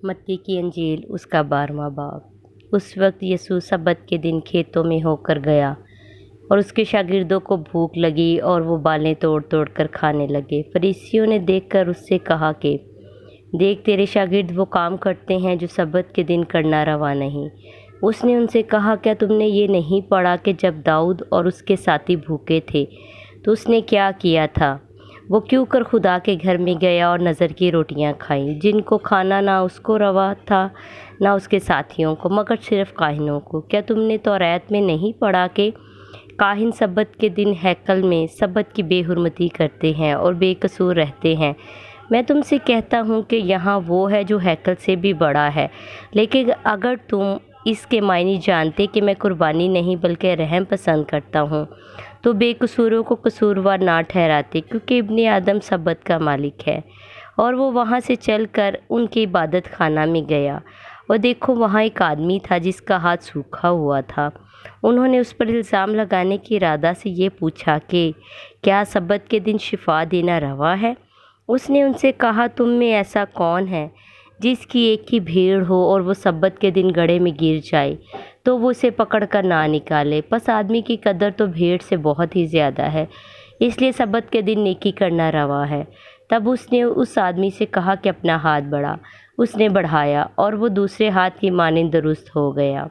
متی کی انجیل اس کا 12واں باب۔ اس وقت یسوع سبت کے دن کھیتوں میں ہو کر گیا اور اس کے شاگردوں کو بھوک لگی اور وہ بالیں توڑ توڑ کر کھانے لگے۔ فریسیوں نے دیکھ کر اس سے کہا کہ دیکھ تیرے شاگرد وہ کام کرتے ہیں جو سبت کے دن کرنا روا نہیں۔ اس نے ان سے کہا کیا تم نے یہ نہیں پڑھا کہ جب داؤد اور اس کے ساتھی بھوکے تھے تو اس نے کیا کیا تھا؟ وہ کیوں کر خدا کے گھر میں گیا اور نظر کی روٹیاں کھائیں جن کو کھانا نہ اس کو روا تھا نہ اس کے ساتھیوں کو مگر صرف کاہنوں کو۔ کیا تم نے توریت میں نہیں پڑھا کہ کاہن سبت کے دن ہیکل میں سبت کی بے حرمتی کرتے ہیں اور بے قصور رہتے ہیں؟ میں تم سے کہتا ہوں کہ یہاں وہ ہے جو ہیکل سے بھی بڑا ہے۔ لیکن اگر تم اس کے معنی جانتے کہ میں قربانی نہیں بلکہ رحم پسند کرتا ہوں تو بے قصوروں کو قصوروار نہ ٹھہراتے، کیونکہ ابن آدم سبت کا مالک ہے۔ اور وہ وہاں سے چل کر ان کے عبادت خانہ میں گیا اور دیکھو وہاں ایک آدمی تھا جس کا ہاتھ سوکھا ہوا تھا۔ انہوں نے اس پر الزام لگانے کی ارادہ سے یہ پوچھا کہ کیا سبت کے دن شفا دینا روا ہے؟ اس نے ان سے کہا تم میں ایسا کون ہے جس کی ایک ہی بھیڑ ہو اور وہ سبت کے دن گڑھے میں گر جائے تو وہ اسے پکڑ کر نہ نکالے؟ پس آدمی کی قدر تو بھیڑ سے بہت ہی زیادہ ہے، اس لیے سبت کے دن نیکی کرنا روا ہے۔ تب اس نے اس آدمی سے کہا کہ اپنا ہاتھ بڑھا۔ اس نے بڑھایا اور وہ دوسرے ہاتھ کی مانند درست ہو گیا۔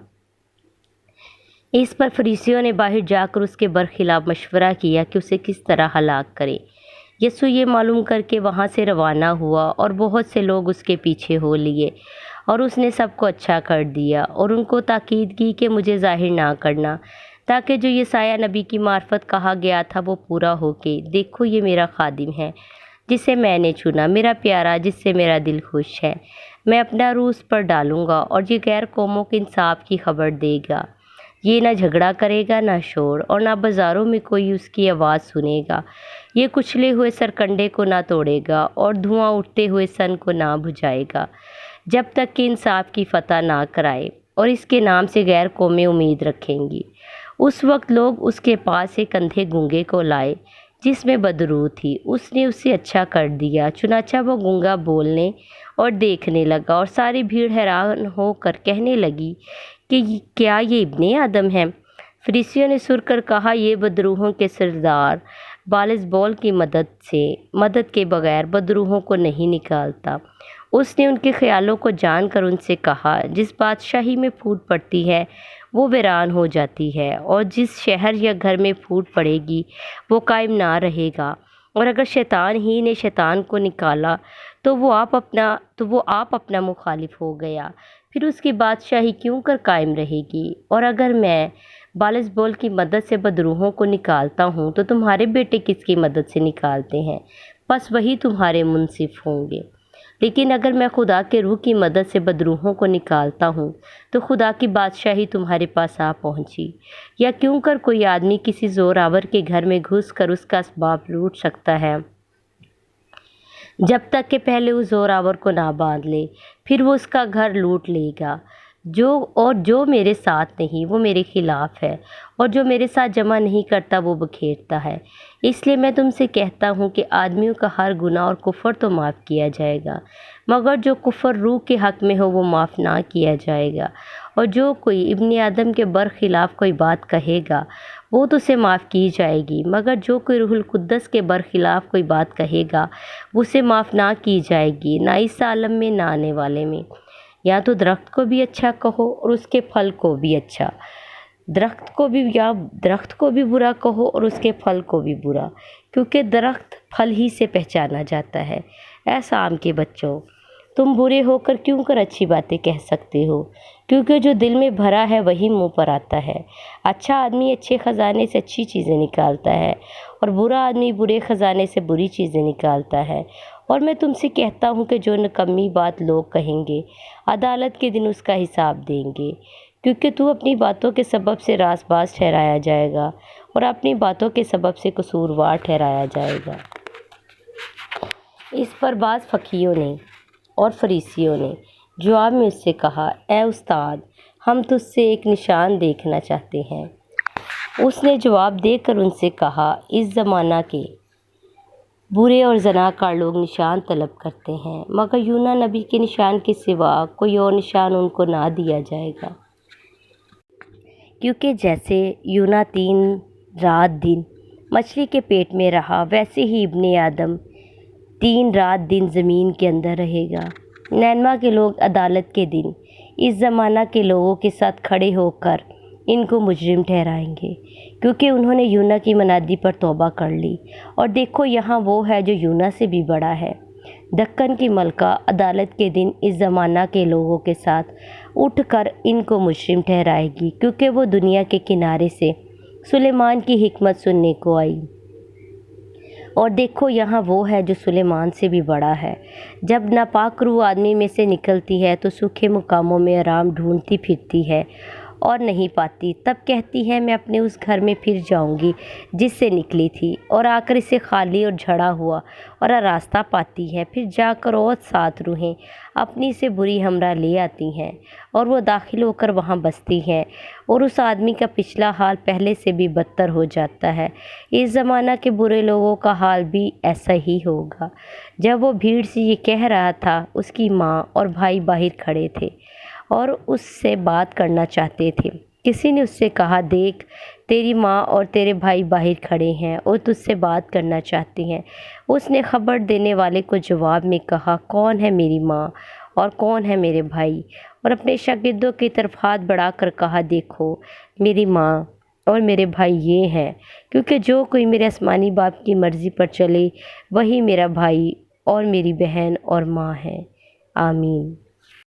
اس پر فریسیوں نے باہر جا کر اس کے برخلاف مشورہ کیا کہ اسے کس طرح ہلاک کریں۔ یسوع یہ معلوم کر کے وہاں سے روانہ ہوا اور بہت سے لوگ اس کے پیچھے ہو لیے، اور اس نے سب کو اچھا کر دیا اور ان کو تاکید کی کہ مجھے ظاہر نہ کرنا، تاکہ جو یسایہ نبی کی معرفت کہا گیا تھا وہ پورا ہو کہ دیکھو یہ میرا خادم ہے جسے میں نے چنا، میرا پیارا جس سے میرا دل خوش ہے۔ میں اپنا روح اس پر ڈالوں گا اور یہ غیر قوموں کے انصاف کی خبر دے گا۔ یہ نہ جھگڑا کرے گا نہ شور، اور نہ بازاروں میں کوئی اس کی آواز سنے گا۔ یہ کچلے ہوئے سرکنڈے کو نہ توڑے گا اور دھواں اٹھتے ہوئے سن کو نہ بجھائے گا، جب تک کہ انصاف کی فتح نہ کرائے، اور اس کے نام سے غیر قومیں امید رکھیں گی۔ اس وقت لوگ اس کے پاس ایک اندھے گونگے کو لائے جس میں بدرو تھی۔ اس نے اسے اچھا کر دیا، چنانچہ وہ گونگا بولنے اور دیکھنے لگا، اور ساری بھیڑ حیران ہو کر کہنے لگی کہ کیا یہ ابن آدم ہے؟ فریسیوں نے سر کر کہا یہ بدروحوں کے سردار بالزبول کی مدد کے بغیر بدروحوں کو نہیں نکالتا۔ اس نے ان کے خیالوں کو جان کر ان سے کہا جس بادشاہی میں پھوٹ پڑتی ہے وہ ویران ہو جاتی ہے، اور جس شہر یا گھر میں پھوٹ پڑے گی وہ قائم نہ رہے گا۔ اور اگر شیطان ہی نے شیطان کو نکالا تو وہ آپ اپنا مخالف ہو گیا، پھر اس کی بادشاہی کیوں کر قائم رہے گی؟ اور اگر میں بالزبول کی مدد سے بدروحوں کو نکالتا ہوں تو تمہارے بیٹے کس کی مدد سے نکالتے ہیں؟ بس وہی تمہارے منصف ہوں گے۔ لیکن اگر میں خدا کے روح کی مدد سے بدروحوں کو نکالتا ہوں تو خدا کی بادشاہی تمہارے پاس آ پہنچی۔ یا کیوں کر کوئی آدمی کسی زور آور کے گھر میں گھس کر اس کا اسباب لوٹ سکتا ہے جب تک کہ پہلے اس زور آور کو نہ باندھ لے، پھر وہ اس کا گھر لوٹ لے گا۔ جو میرے ساتھ نہیں وہ میرے خلاف ہے، اور جو میرے ساتھ جمع نہیں کرتا وہ بکھیرتا ہے۔ اس لیے میں تم سے کہتا ہوں کہ آدمیوں کا ہر گناہ اور کفر تو معاف کیا جائے گا، مگر جو کفر روح کے حق میں ہو وہ معاف نہ کیا جائے گا۔ اور جو کوئی ابن آدم کے برخلاف کوئی بات کہے گا وہ تو اسے معاف کی جائے گی، مگر جو کوئی روح القدس کے برخلاف کوئی بات کہے گا وہ اسے معاف نہ کی جائے گی، نہ اس عالم میں نہ آنے والے میں۔ یا تو درخت کو بھی اچھا کہو اور اس کے پھل کو بھی اچھا، درخت کو بھی برا کہو اور اس کے پھل کو بھی برا، کیونکہ درخت پھل ہی سے پہچانا جاتا ہے۔ اے سام کے بچوں، تم برے ہو کر کیوں کر اچھی باتیں کہہ سکتے ہو؟ کیونکہ جو دل میں بھرا ہے وہی منہ پر آتا ہے۔ اچھا آدمی اچھے خزانے سے اچھی چیزیں نکالتا ہے، اور برا آدمی برے خزانے سے بری چیزیں نکالتا ہے۔ اور میں تم سے کہتا ہوں کہ جو نکمی بات لوگ کہیں گے عدالت کے دن اس کا حساب دیں گے، کیونکہ تو اپنی باتوں کے سبب سے راست باز ٹھہرایا جائے گا اور اپنی باتوں کے سبب سے قصوروار ٹھہرایا جائے گا۔ اس پر بعض فقیہوں نے اور فریسیوں نے جواب میں اس سے کہا اے استاد، ہم تجھ سے ایک نشان دیکھنا چاہتے ہیں۔ اس نے جواب دے کر ان سے کہا اس زمانہ کے برے اور زناکار لوگ نشان طلب کرتے ہیں، مگر یونا نبی کے نشان کے سوا کوئی اور نشان ان کو نہ دیا جائے گا، کیونکہ جیسے یونا 3 رات دن مچھلی کے پیٹ میں رہا، ویسے ہی ابن آدم 3 رات دن زمین کے اندر رہے گا۔ نینوا کے لوگ عدالت کے دن اس زمانہ کے لوگوں کے ساتھ کھڑے ہو کر ان کو مجرم ٹھہرائیں گے، کیونکہ انہوں نے یونا کی منادی پر توبہ کر لی۔ اور دیکھو یہاں وہ ہے جو یونا سے بھی بڑا ہے۔ دکن کی ملکہ عدالت کے دن اس زمانہ کے لوگوں کے ساتھ اٹھ کر ان کو مجرم ٹھہرائے گی، کیونکہ وہ دنیا کے کنارے سے سلیمان کی حکمت سننے کو آئی۔ اور دیکھو یہاں وہ ہے جو سلیمان سے بھی بڑا ہے۔ جب ناپاک روح آدمی میں سے نکلتی ہے تو سوکھے مقاموں میں آرام ڈھونڈتی پھرتی ہے اور نہیں پاتی، تب کہتی ہے میں اپنے اس گھر میں پھر جاؤں گی جس سے نکلی تھی، اور آ کر اسے خالی اور جھڑا ہوا اور آراستہ پاتی ہے۔ پھر جا کر اور 7 روحیں اپنی سے بری ہمراہ لے آتی ہیں اور وہ داخل ہو کر وہاں بستی ہیں، اور اس آدمی کا پچھلا حال پہلے سے بھی بدتر ہو جاتا ہے۔ اس زمانہ کے برے لوگوں کا حال بھی ایسا ہی ہوگا۔ جب وہ بھیڑ سے یہ کہہ رہا تھا، اس کی ماں اور بھائی باہر کھڑے تھے اور اس سے بات کرنا چاہتے تھے۔ کسی نے اس سے کہا، دیکھ تیری ماں اور تیرے بھائی باہر کھڑے ہیں اور تجھ سے بات کرنا چاہتے ہیں۔ اس نے خبر دینے والے کو جواب میں کہا، کون ہے میری ماں اور کون ہے میرے بھائی؟ اور اپنے شاگردوں کی طرف ہاتھ بڑھا کر کہا، دیکھو میری ماں اور میرے بھائی یہ ہیں، کیونکہ جو کوئی میرے آسمانی باپ کی مرضی پر چلے وہی میرا بھائی اور میری بہن اور ماں ہے۔ آمین۔